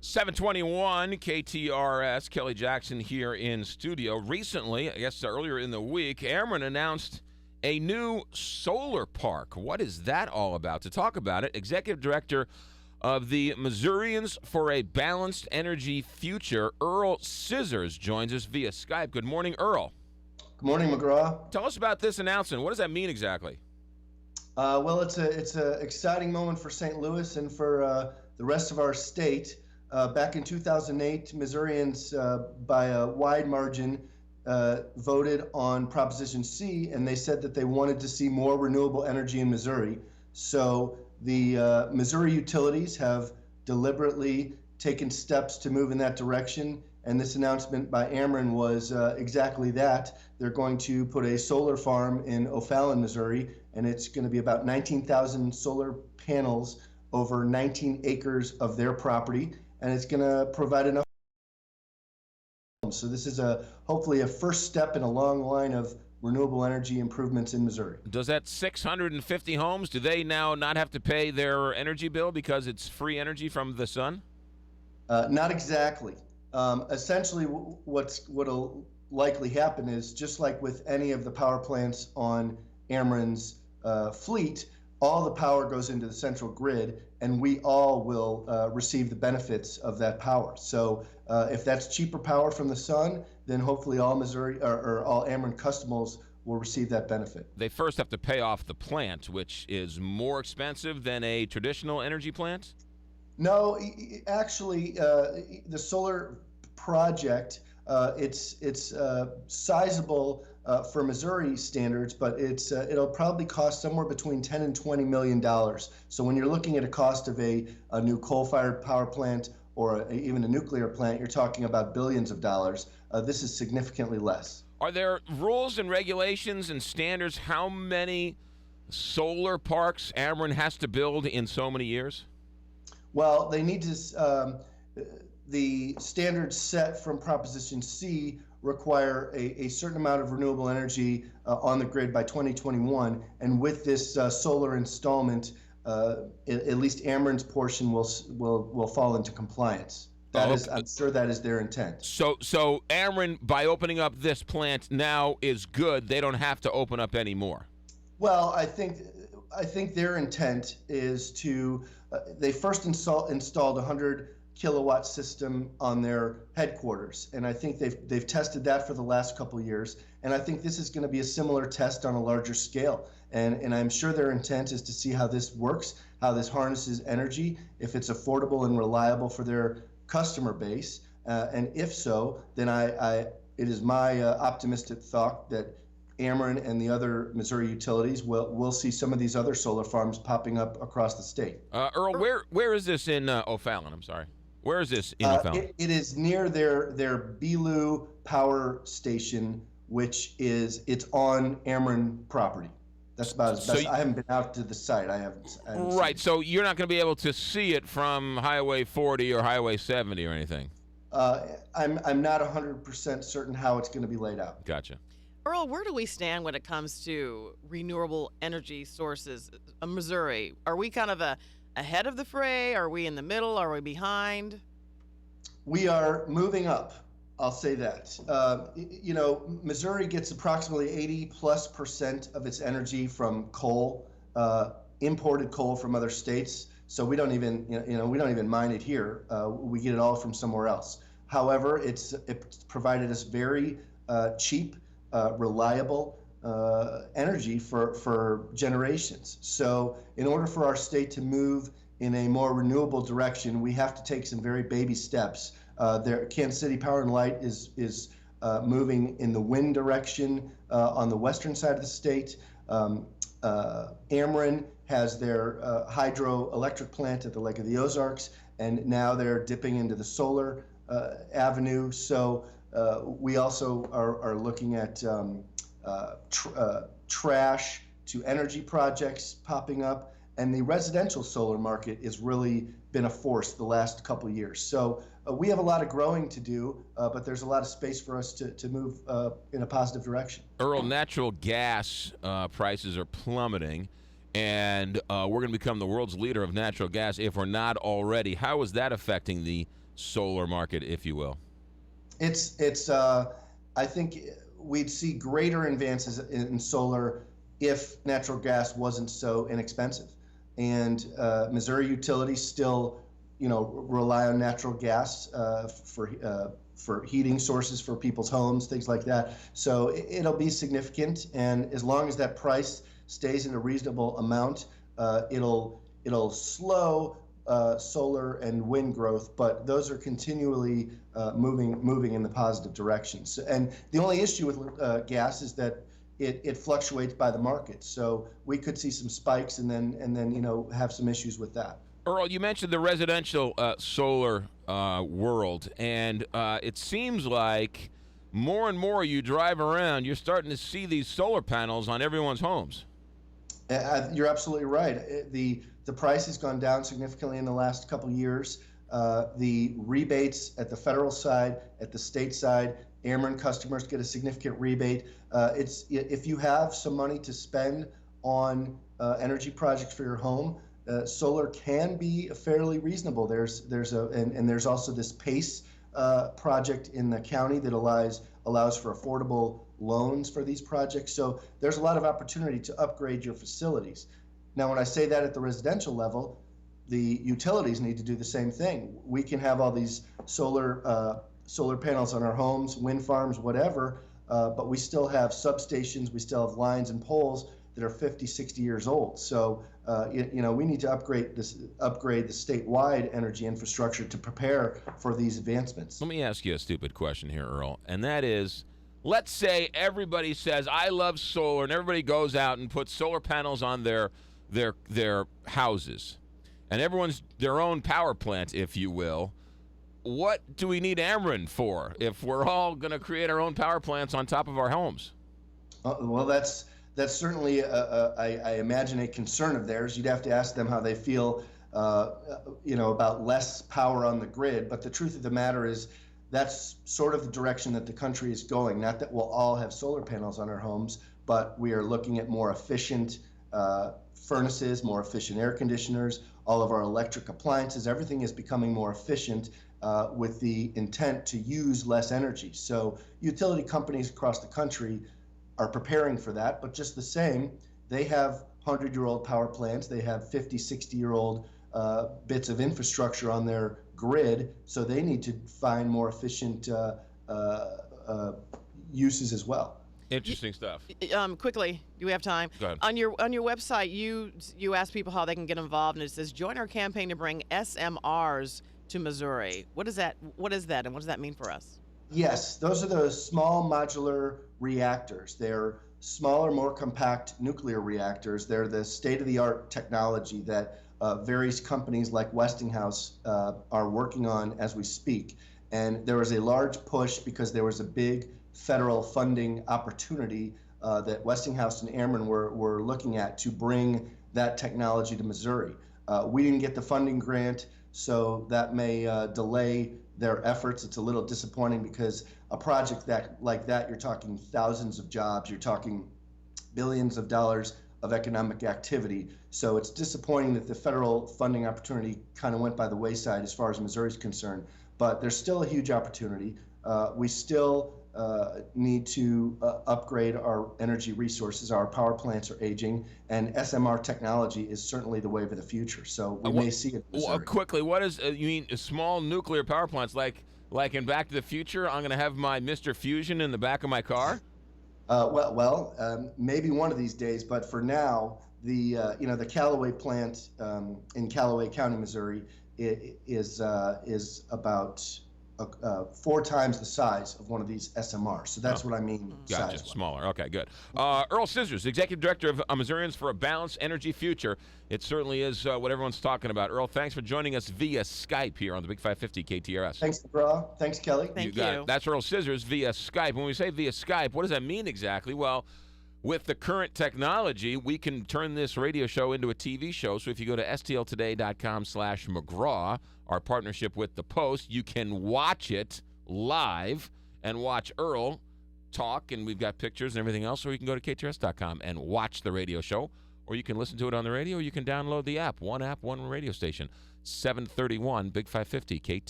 721 KTRS, Kelly Jackson here in studio. Recently, I guess earlier in the week, Ameren announced a new solar park. What is that all about? To talk about it, Executive Director of the Missourians for a Balanced Energy Future, Earl Scissors, joins us via Skype. Good morning, Earl. Good morning, McGraw. Tell us about this announcement. What does that mean exactly? Well, it's a exciting moment for St. Louis and for the rest of our state. Back in 2008, Missourians, by a wide margin, voted on Proposition C, and they said that they wanted to see more renewable energy in Missouri. So the Missouri utilities have deliberately taken steps to move in that direction, and this announcement by Ameren was exactly that. They're going to put a solar farm in O'Fallon, Missouri, and it's going to be about 19,000 solar panels over 19 acres of their property, and it's going to provide enough. So this is hopefully a first step in a long line of renewable energy improvements in Missouri. Does that 650 homes, do they now not have to pay their energy bill because it's free energy from the sun? Not exactly. Essentially, what'll likely happen is, just like with any of the power plants on Ameren's fleet, all the power goes into the central grid, and we all will receive the benefits of that power. So if that's cheaper power from the sun, then hopefully all Missouri or all Ameren customers will receive that benefit. They first have to pay off the plant, which is more expensive than a traditional energy plant? No, actually, the solar project, it's sizable for Missouri standards, but it'll probably cost somewhere between $10 and $20 million. So when you're looking at a cost of a new coal-fired power plant or even a nuclear plant, you're talking about billions of dollars. This is significantly less. Are there rules and regulations and standards how many solar parks Ameren has to build in so many years? Well, they need to, the standards set from Proposition C require a certain amount of renewable energy on the grid by 2021. And with this solar installment, at least Ameren's portion will fall into compliance. I'm sure that is their intent. So Ameren, by opening up this plant now, is good. They don't have to open up any more. Well, I think their intent is to. They first installed a 100 kilowatt system on their headquarters, and I think they've tested that for the last couple of years. And I think this is going to be a similar test on a larger scale. And I'm sure their intent is to see how this works, how this harnesses energy, if it's affordable and reliable for their customer base. And if so, then it is my optimistic thought that Ameren and the other Missouri utilities will see some of these other solar farms popping up across the state. Earl, where is this in O'Fallon? I'm sorry. Where is this in O'Fallon? It is near their Bellew power station, which it's on Ameren property. That's about as best. I haven't been out to the site. I haven't right. So you're not going to be able to see it from Highway 40 or Highway 70 or anything. I'm not 100% certain how it's going to be laid out. Gotcha. Earl, where do we stand when it comes to renewable energy sources in Missouri? Are we kind of ahead of the fray? Are we in the middle? Are we behind? We are moving up. I'll say that. Missouri gets approximately 80+% of its energy from coal, imported coal from other states. So we don't even mine it here. We get it all from somewhere else. However, it's provided us very cheap, reliable energy for generations. So in order for our state to move in a more renewable direction, we have to take some very baby steps. Kansas City Power and Light is moving in the wind direction on the western side of the state. Ameren has their hydroelectric plant at the Lake of the Ozarks, and now they're dipping into the solar avenue. So we also are looking at trash to energy projects popping up, and the residential solar market has really been a force the last couple of years. So we have a lot of growing to do, but there's a lot of space for us to move in a positive direction. Earl, natural gas prices are plummeting, and we're going to become the world's leader of natural gas if we're not already. How is that affecting the solar market, if you will? I think we'd see greater advances in solar if natural gas wasn't so inexpensive. And Missouri utilities still, rely on natural gas for heating sources for people's homes, things like that. So it'll be significant, and as long as that price stays in a reasonable amount, it'll slow solar and wind growth, but those are continually moving in the positive direction. So, and the only issue with gas is that it fluctuates by the market. So we could see some spikes and then have some issues with that. Earl, you mentioned the residential solar world, and it seems like more and more you drive around, you're starting to see these solar panels on everyone's homes. You're absolutely right. The price has gone down significantly in the last couple of years. The rebates at the federal side, at the state side, Ameren customers get a significant rebate. If you have some money to spend on energy projects for your home, solar can be fairly reasonable. There's also this PACE project in the county that allows for affordable loans for these projects. So there's a lot of opportunity to upgrade your facilities. Now, when I say that at the residential level, the utilities need to do the same thing. We can have all these solar panels on our homes, wind farms, whatever, but we still have substations, we still have lines and poles that are 50, 60 years old. So, we need to upgrade the statewide energy infrastructure to prepare for these advancements. Let me ask you a stupid question here, Earl, and that is, let's say everybody says, I love solar, and everybody goes out and puts solar panels on their houses, and everyone's their own power plant, if you will. What do we need Ameren for if we're all going to create our own power plants on top of our homes? Well, that's certainly, I imagine, a concern of theirs. You'd have to ask them how they feel, about less power on the grid. But the truth of the matter is that's sort of the direction that the country is going. Not that we'll all have solar panels on our homes, but we are looking at more efficient furnaces, more efficient air conditioners, all of our electric appliances. Everything is becoming more efficient with the intent to use less energy. So utility companies across the country are preparing for that, but just the same, they have 100-year-old power plants, they have 50, 60-year-old bits of infrastructure on their grid, so they need to find more efficient uses as well. Interesting stuff. Quickly, do we have time? Go ahead. On your website, you ask people how they can get involved, and it says join our campaign to bring SMRs to Missouri. What is that, and what does that mean for us? Yes, those are the small modular reactors. They're smaller, more compact nuclear reactors. They're the state-of-the-art technology that various companies like Westinghouse are working on as we speak. And there was a large push because there was a big federal funding opportunity that Westinghouse and Ameren were looking at to bring that technology to Missouri. We didn't get the funding grant, so that may delay their efforts. It's a little disappointing because a project like that, you're talking thousands of jobs, you're talking billions of dollars of economic activity. So it's disappointing that the federal funding opportunity kind of went by the wayside as far as Missouri's concerned. But there's still a huge opportunity. We still need to upgrade our energy resources. Our power plants are aging, and SMR technology is certainly the wave of the future. So we may see it. Quickly, what is you mean small nuclear power plants like in Back to the Future? I'm going to have my Mr. Fusion in the back of my car. Maybe one of these days, but for now, the Callaway plant in Callaway County, Missouri, is about 4 times the size of one of these SMRs. So that's what I mean. Gotcha. Smaller. Okay, good. Earl Scissors, Executive Director of Missourians for a Balanced Energy Future. It certainly is what everyone's talking about. Earl, thanks for joining us via Skype here on the Big 550 KTRS. Thanks, McGraw. Thanks, Kelly. Thank got you. it. That's Earl Scissors via Skype. When we say via Skype, what does that mean exactly? Well, with the current technology, we can turn this radio show into a TV show. So if you go to stltoday.com/McGraw, our partnership with the Post, you can watch it live and watch Earl talk, and we've got pictures and everything else, or you can go to KTRS.com and watch the radio show, or you can listen to it on the radio, or you can download the app. One app, one radio station. 731 Big 550 KT.